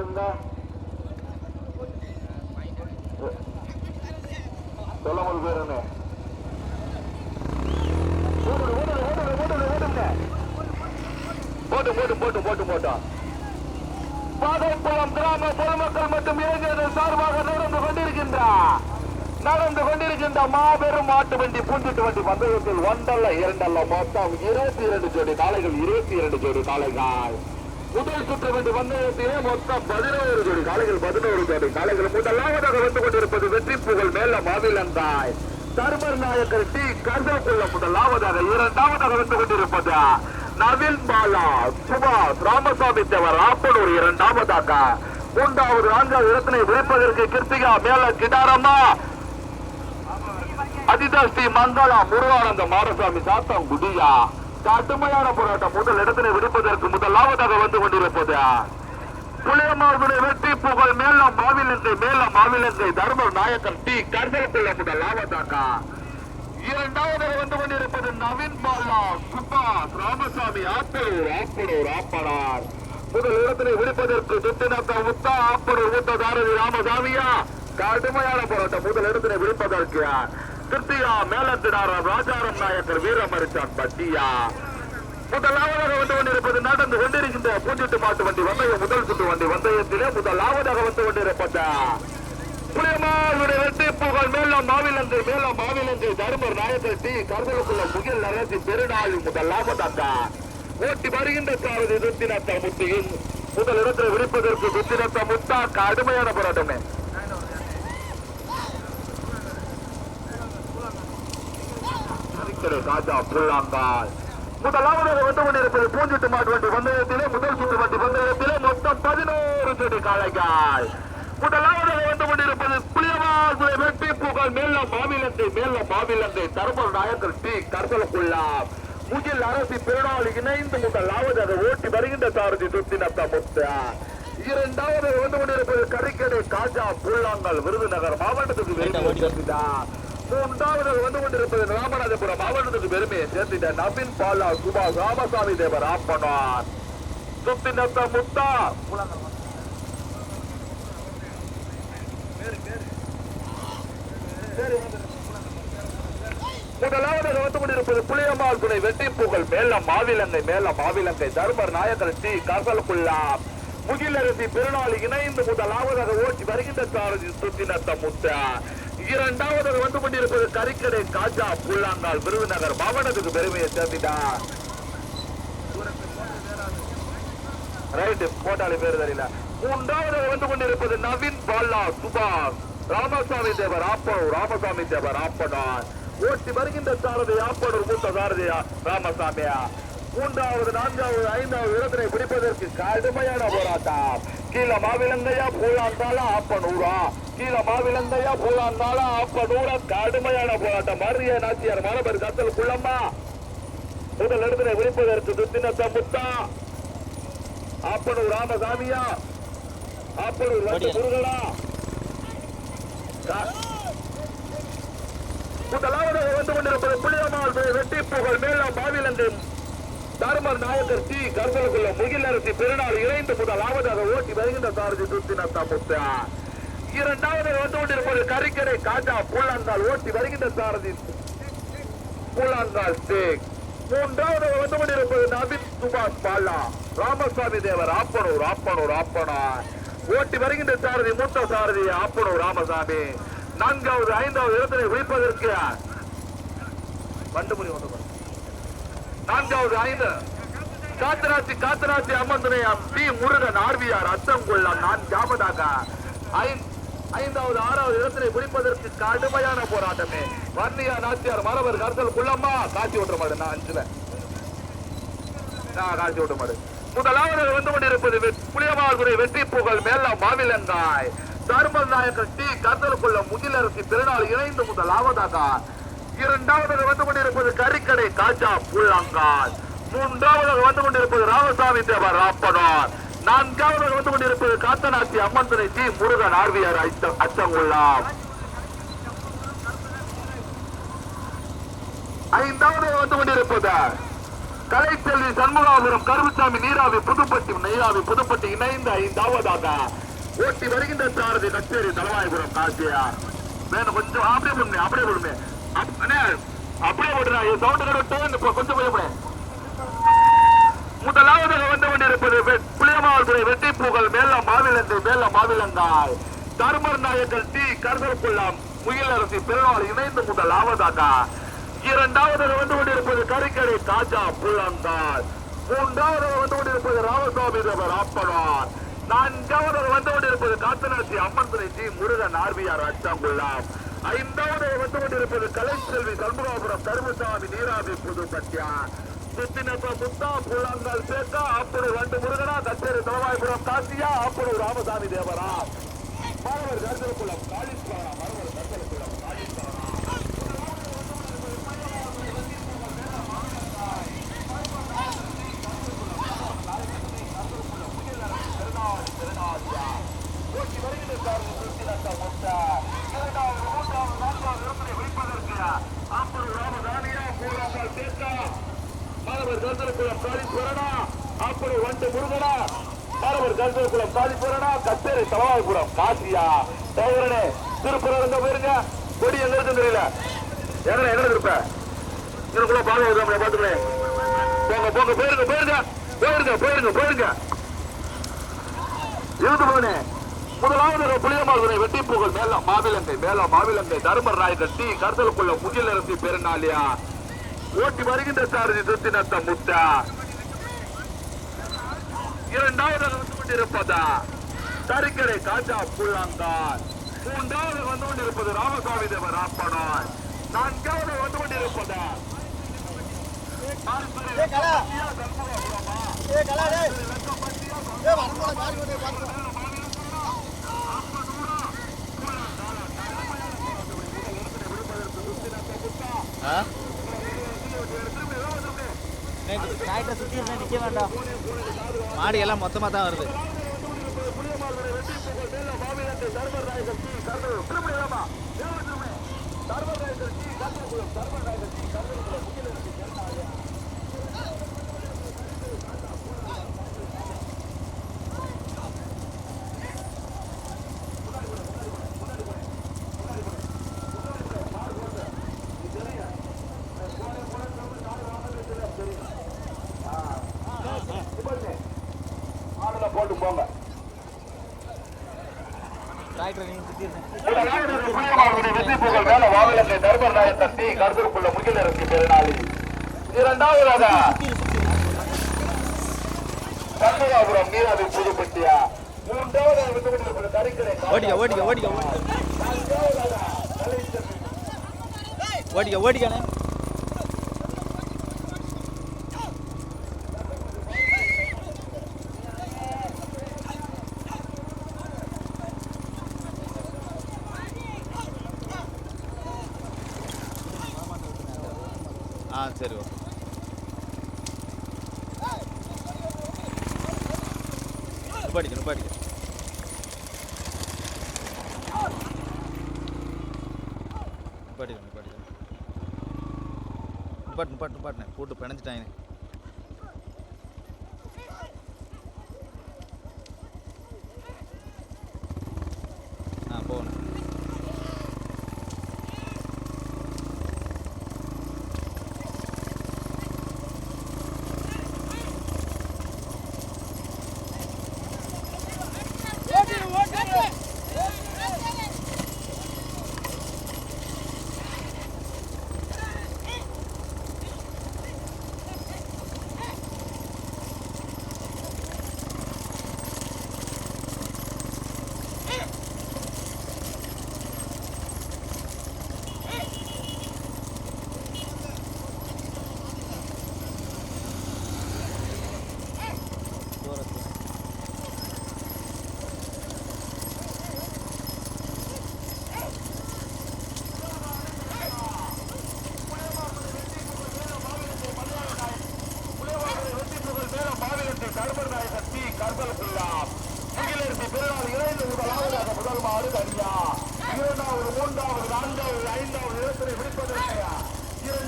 மாட்டுங்க சொல்ல போது பேர் என்ன போட்டு போட்டு போட்டு போட்டு போட்டோம். பாதைக்குளம் கிராம பொதுமக்கள் மற்றும் இளைஞர்கள் சார்பாக நடந்து கொண்டிருக்கின்ற மாபெரும் மாட்டு வண்டி பூஞ்சிட்டு வண்டி பந்தயத்தில் ஒன்றல்ல இரண்டல்ல மொத்தம் 22 ஜோடி காளைகள் 22 ஜோடி காளைகள். முதல் சுற்று வண்டி பந்தயத்திலே மொத்தம் 11 ஜோடி காளைகள் 11 ஜோடி காளைகள். முதலாவதாக வந்து கொண்டிருப்பது வெற்றி புகழ் மேல மாவிலங்காய் தர்மர் நாயக்கர் டி கர்தக்குள்ள முதலாவதாக. இரண்டாவதாக வந்து கொண்டிருப்பது நவீன் பாலா சுபாஷ் ராமசாமி தேவர் ஆப்பனூர் இரண்டாவதாக. மூன்றாவது நான்காவது இடத்தினை விளைப்பதற்கு கிருத்திகா மேல கிடாரம்மா அதிதஸ்ரீ மங்களா முருகானந்த மாரசாமி சாத்தம் குடியா. கடுமையான போராட்டம். முதல் இடத்தினை விடுப்பதற்கு முதலாவதாக வந்து கொண்டிருப்பது புளியமாவுடைய வெற்றி புகழ் மேல மாவிலங்கை தர்மர் நாயக்கர் டி கர்தக்குள்ள முதலாவதாக. இரண்டாவதாக வந்து கொண்டிருப்பது நவீன் பாலா சுபாஷ் ராமசாமி ஆப்பனூர். முதல் இடத்தினை விடுப்பதற்கு துத்தினத்த முத்தா ஆப்பனூர் மூத்த தாரதி ராமசாமியா. கடுமையான போராட்டம். முதல் இடத்தினை விடுப்பதற்கு கிருத்தியா மேலத்தினாரம் ராஜாராம் நாயக்கர் வீரமரிச்சான் பட்டியா. முதலாவதாக வந்து கொண்டிருப்பது நடந்து கொண்டிருக்கின்ற பூஞ்சிட்டு மாட்டு வண்டி வந்தயம் முதல் சுற்று வண்டி வந்தயத்திலே முதலாவதாக வந்து கொண்டிருப்பத புளியமாவுடைய வெற்றி புகழ் மேல மாவிலங்கை தர்மர் நாயக்கர் டி கர்தலுக்குள்ள முகில் அரசி பெருநாள் முதலாவதாக. ஓட்டி வருகின்ற சாரதி துத்தினத்த முத்தியின் முதல் இடத்தில் விடுப்பதற்கு துத்தினத்த முத்தா. கடுமையான போராட்டமே. காஜா புல்லாங்கால் முதலாவதாக வந்து கொண்டிருப்பது பூஞ்சிட்டு மாட்டு வண்டி பந்தயத்திலே முதல் சுற்று வண்டி பந்தயத்திலே மொத்தம் 11 ஜோடி காளைகள். முதலாவதாக வந்து கொண்டிருப்பது புளியமாவுடைய வெற்றி புகழ் மேல மாவிலங்கை தர்மர் நாயக்கர் டி கர்தலுக்குள்ள முகில் அரசி பெருநாள் இணைந்து முதலாவதாக ஓட்டி வருகின்ற சாரதி துத்தினத்த முத்தா. இரண்டாவது வந்து கொண்டிருப்பது கரிக்கடை காஜா புல்லாங்கல் விருதுநகர் மாவட்டத்துக்கு வெளியே. மூன்றாவது வந்து கொண்டிருப்பது ராமநாதபுரம் மாவட்டத்துக்கு பெருமையை சேர்த்திட்ட நவீன் பாலா சுபாஷ் ராமசாமி தேவர் ஆப்பனார் துத்தினத்த முத்தா. முதலாவதாக வந்து கொண்டிருப்பது புளியம்மாள் துணை வெற்றி புகழ் மேல மாவிலங்கை தர்மர் நாயக்கர் டி கர்தலுக்குள்ள முகிலரசி பெருநாள் இணைந்து முதலாவதாக ஓட்டி வருகின்ற சாரதி துத்தினத்த முத்தா. இரண்டாவதாக வந்து கொண்டிருப்பது கரிக்கடை காஜா புல்லாங்கால் விருதுநகர் மாவட்டத்துக்கு பெருமையை சேர்த்திட்டார். ரைட் போட்டாளி பேர் தெரியல. மூன்றாவதாக வந்து கொண்டிருப்பது நவீன் பாலா சுபாஷ் ராமசாமி தேவர் ஆப்பனார் ஓட்டி வருகின்ற சாரதி ஆப்பனூர் மூத்த சாரதியா ராமசாமியா. மூன்றாவது நான்காவது ஐந்தாவது இடத்தினை பிடிப்பதற்கு கடுமையான போராட்டம். கீழ மாவிலங்கையா பூலாந்தாலா ஆப்பனூரா கடுமையான போராட்டம். மரிய நாச்சியார் மாணவர் கத்தல் குள்ளம்மா முதல் இடத்தினை விழிப்பதற்கு துத்தினத்த முத்தா ஆப்பனூர் ராமசாமியா ஆப்பனூர் முருகனா. முதலாவதாக வந்து கொண்டிருப்பது புளியம்மாள் வெற்றி புகழ் மேல மாவிலங்கை தர்மர் நாயக்கர் டி கர்தலுக்குள்ள முகில் அரசி பெருநாள் இணைந்து முதலாவதாக ஓட்டி வருகின்ற சாரதி துத்தினத்த முத்தா. இரண்டாவது வந்து கொண்டிருப்பது கரிக்கடை காஜா புல்லாங்கால் ஓட்டி வருகின்ற சாரதி புல்லாங்கால் ஸ்டேக். மூன்றாவது வந்து கொண்டிருப்பது நவீன் சுபாஷ் பாலா ராமசாமி தேவர் ஆப்பனார் ஓட்டி வருகின்ற சாரதி மூத்த சாரதி ஆப்பனூர் ராமசாமி. நான்காவது ஐந்தாவது இடத்தினை விழிப்பதற்கு வண்டுமுறை நான்காவது ஐந்து காத்தராட்சி அம்மன் துணை டி முருகன் ஆர்விஆர் அச்சங்குள்ளம் நான்காவதாக. ஐந்தாவது ஆறாவது இடத்தினை பிடிப்பதற்கு கடுமையான போராட்டமே. வன்னியா நாச்சியார் மாணவர் கர்த்தல் குள்ளம்மா காட்சி ஓட்ட மாடு. நான் 5ல காட்சி ஓட்ட மாடு. முதலாவது வந்து கொண்டிருப்பது புளியமாவுடைய வெற்றி புகழ் மேல மாவிலங்காய் தர்மர் நாயக்கர் டி கர்த்தலுக்குள்ள முகிலரசி பெருநாள் இணைந்து முதலாவதாக. இரண்டாவதாக வந்து கொண்டிருப்பது கரிக்கடை காஜா புல்லாங்கால். மூன்றாவதாக வந்து கொண்டிருப்பது ராமசாமி தேவர் ஆப்பனார். நான்காவதாக வந்து கொண்டிருப்பது காத்தனாட்சி அம்மன் துணை டி முருகன் ஆர்விஆர் அச்சங்குள்ளம். ஐந்தாவது வந்து கொண்டிருப்பது கலைச்செல்வி சண்முகாபுரம் கருப்புசாமி நீராவி புதுப்பட்டி இணைந்து 5ஆவதாக ஓட்டி வருகின்ற சாரதி கச்சேரி தலவாய்புரம் காசியா. வேணும் கொஞ்சம் அப்படியே போடுங்க, அப்படியே போடுங்க, அப்படியே போடுறா. சவுண்ட் கடை கொஞ்சம் போய் முதலாவதாக வந்து கொண்டிருப்பது புளியமாவதுரை வெட்டி பூக்கள் மேல மாவிலங்காய் தர்மர் நாயக்கல் டி கருதற்குள்ளாம் முயலரசி பெருநாள் இணைந்து முதலாவதாக. இரண்டாவதாக வந்து கொண்டிருப்பது கறிக்கடை காஜா புள்ளந்தாள். மூன்றாவதாக வந்து கொண்டிருப்பது ராமசாமி தேவர் ஆப்பனார். நான்காவதாக வந்து கொண்டிருப்பது காத்தனாசி அம்மன் துணை டி முருகன் ஆர்பிஆர் அச்சாங்குள்ளாம். ஐந்தாவதாக வந்து கொண்டிருப்பது கலைச்செல்வி சண்முகாபுரம் கருமசாமி நீராவி புதுப்பட்டியா. சுத்தினப்ப முத்தா புள்ளந்தாள் சேர்க்கா அப்படி 2 முருகனா கச்சேரி தலவாய்புரம் காசியா அப்படி ராமசாமி தேவரா. மாணவர் கருதற்குள்ளம் காளீஸ்வரா. மாணவர் கருதற்குள்ளம் காளீஸ்வரா. மாணவர் கருதற்குள்ளம் காளீஸ்வரனா அப்படி 2 முருகனா. மாணவர் கருதற்குள்ளம் காளீஸ்வரனா கச்சேரி தலவாய்புரம் காசியா. சோதரனே திருப்புறம் இருந்த போயிருங்க. கொடி எங்க இருக்கு தெரியல. எங்க இருப்ப இதுக்குள்ள பாதுகாப்பு பாத்துக்கிறேன். போங்க போயிருங்க. இருந்து போனே. முதலாவது புளியமாதுரை வெட்டி பூக்கள் மேல மாவிலங்கை தர்மர் நாயக்கர் டி கருதலுக்குள்ள முகிலரசி பெருநாளியா. ஓட்டி வருகின்ற சாரதி சுத்தினத்த முத்தா. இரண்டாவது வந்து கொண்டிருப்பதா கறிக்கடை காஜா புள்ளந்தாள். மூன்றாவது வந்து கொண்டிருப்பது ராமசாமி தேவர் ஆப்பனார். நான்காவது வந்து கொண்டிருப்பதா சுத்தி நிக்க வேண்டாம். மாடு எல்லாம் மொத்தமா தான் வருது. போட்டு போங்க. மேல வாவிலங்கை தர்மர் நாயக்கர் டி கருதற்குள்ள முகிலரசி பெருநாளி. இரண்டாவதாக சண்முகாபுரம் நீராவி புதுப்பட்டியா. மூன்றாவது கறிக்கடை ஓடிக்க. சரி ஓகே. நிப்பாட்டு போட்டு பிணைஞ்சிட்டாங்க. போகணும்.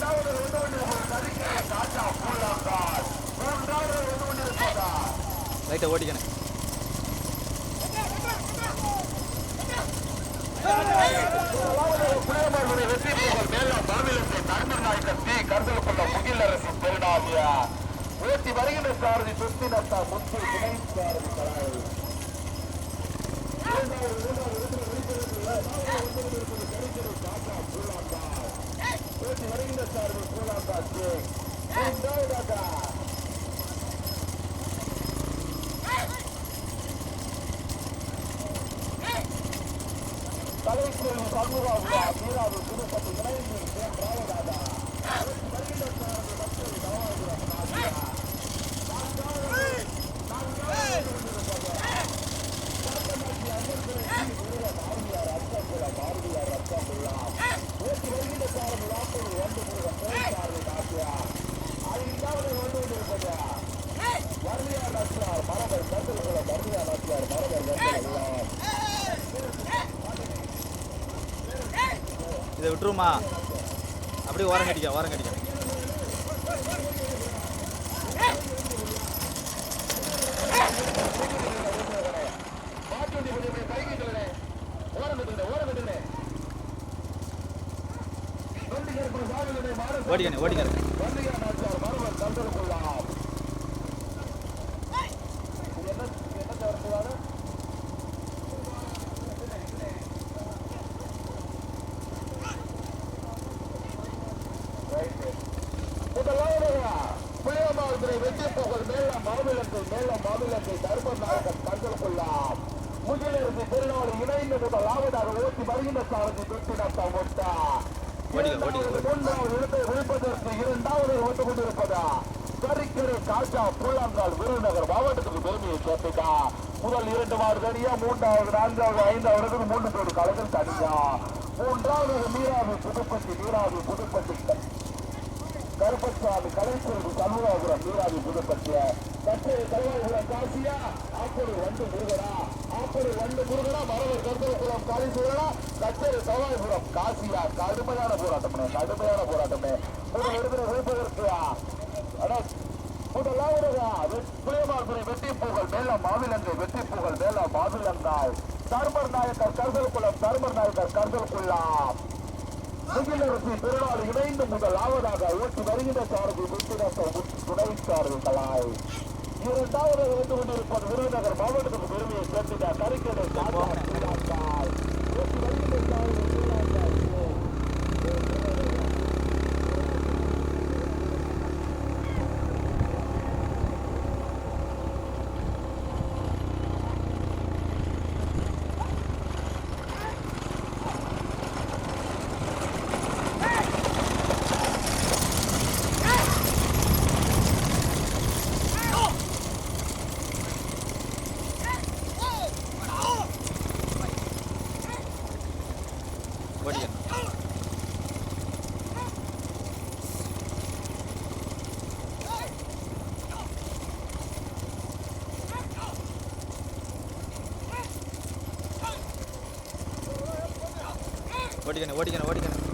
இரண்டாவது லைட்டை ஓட்டிக்கணும். புளியமார்புனை வெற்றி புகழ் மேலும் மாநிலத்தை தர்மர் நாயக்கர் டி கருதலுக்குள்ள முகிலரசு பெருநாதியா ஓட்டி வருகின்ற சாரதி சுத்தி நட்டா முத்து துணை சாரதி கலாய் ஓட்டி வருகின்ற சாரதி பூலாந்தாச்சு தலைக்குழு சண்முகாவுடா மீராவு புதுப்பட்டு இணைந்து ராவதாதா வருகின்ற சாரதி மக்கள் நவாபுரம் நாசியா இதை விட்டுருமா? அப்படியே ஓரம் கட்டிக்க, ஓரம் கட்டிக்க. ஓடிக்கணும் ஓடிக்கணும். புளியமார்புனை வெற்றி புகழ் மேலம் மாவிலங்கை தர்மர் நாயகர் கண்கள் கொள்ளாம் முகிலரசு பெருநாள் இணைந்து முதலாவதாக ஓட்டி வருகின்ற சாரதி தொட்டி நட்டா மொட்டா மூன்றாவது இடத்தை விழிப்பதற்கு இரண்டாவது வந்து கொண்டிருப்பதா கரிக்கரை காஜா பூலாங்கால் விருதுநகர் மாவட்டத்துக்கு பெருமையை சேர்த்துக்கா. முதல் 2 மாடு தனியா, 3வது 4வது 5வது 3 கோடி கலைகள் தனியா. 3வது மீராவி புதுப்பட்டி கருப்பசாமி கலைக்குழு சண்முகாபுரம் மீராவி புதுப்பட்டிய கச்சேரி தலைவாபுரம் காசியா ஆப்படி 2 முருகனா மரவர் கருத்தகுளம் காளீஸ்வரனா கச்சேரி தலைவாபுரம் காசியா. கடுமையான போராட்டமே முதல் இடத்துல வைப்பதற்கு முதலாவதாக புளியமார்புனை வெற்றி புகழ் மேலம் மாவிலங்கை வெற்றி புகழ் மேலம் மாவிலங்காய் தர்மர் நாயக்கர் கருதல் கொள்ளாம் முகிலரசி பெருநாள் இணைந்து முதலாவதாக ஓட்டி வருகின்ற சாரதி துணை சாரதி கலாய். இரண்டாவது வந்து கொண்டிருப்பது விருதுநகர் மாவட்டத்துக்கு பெருமையை சேர்த்துட்ட கரிக்கடை ஓட்டி வருகின்ற சாரதி ஓடிக்கணும்.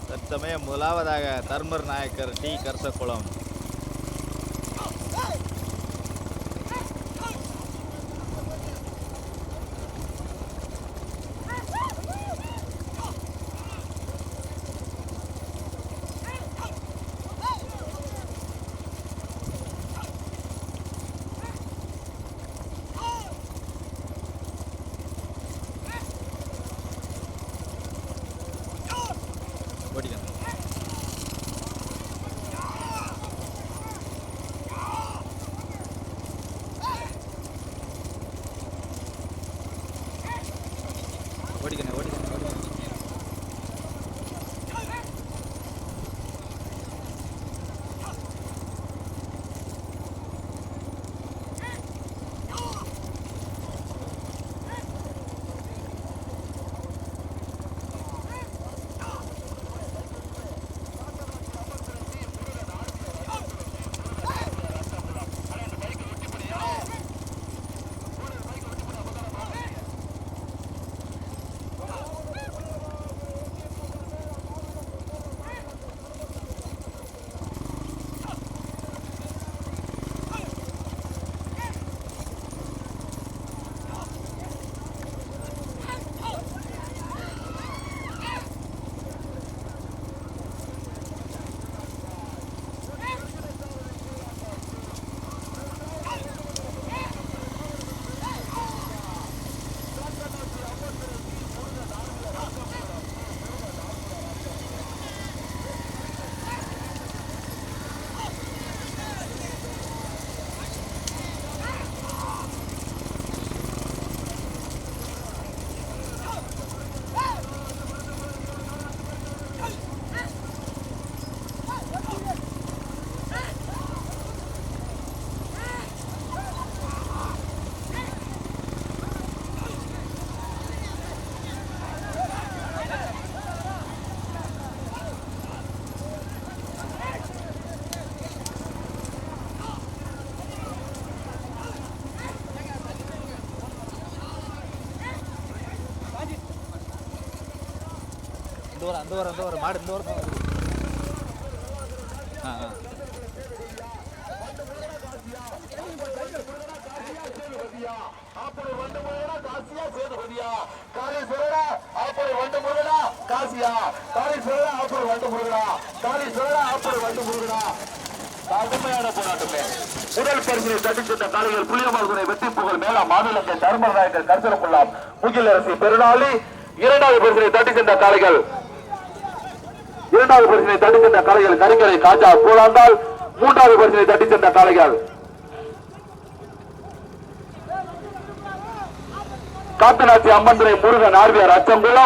தற்சமயம் முதலாவதாக தர்மர் நாயக்கர் டி கரசக்குளம் ஓடிக்கணும். ஒரு மாடு இந்த ஓரம் தான் வருது. கடுமையான போராட்டமே. முதல் பரிசினை தட்டி சென்ற காலைகள் புளியமார்குனை வெற்றி புகழ் மேலாம் மாநிலத்தை தர்மநாயக்கர் கர்சனப்புல்லாம் முகிலரசி பெருநாளி. இரண்டாவது பரிசினை தட்டி சென்ற காலைகள் கரிக்கரை காஜா போலாந்தால். மூன்றாவது பரிசினை தட்டி சென்ற காலைகள் காத்தநாச்சி அம்மன் துறை முருகன் ஆர்வியார் அச்சங்குளம்.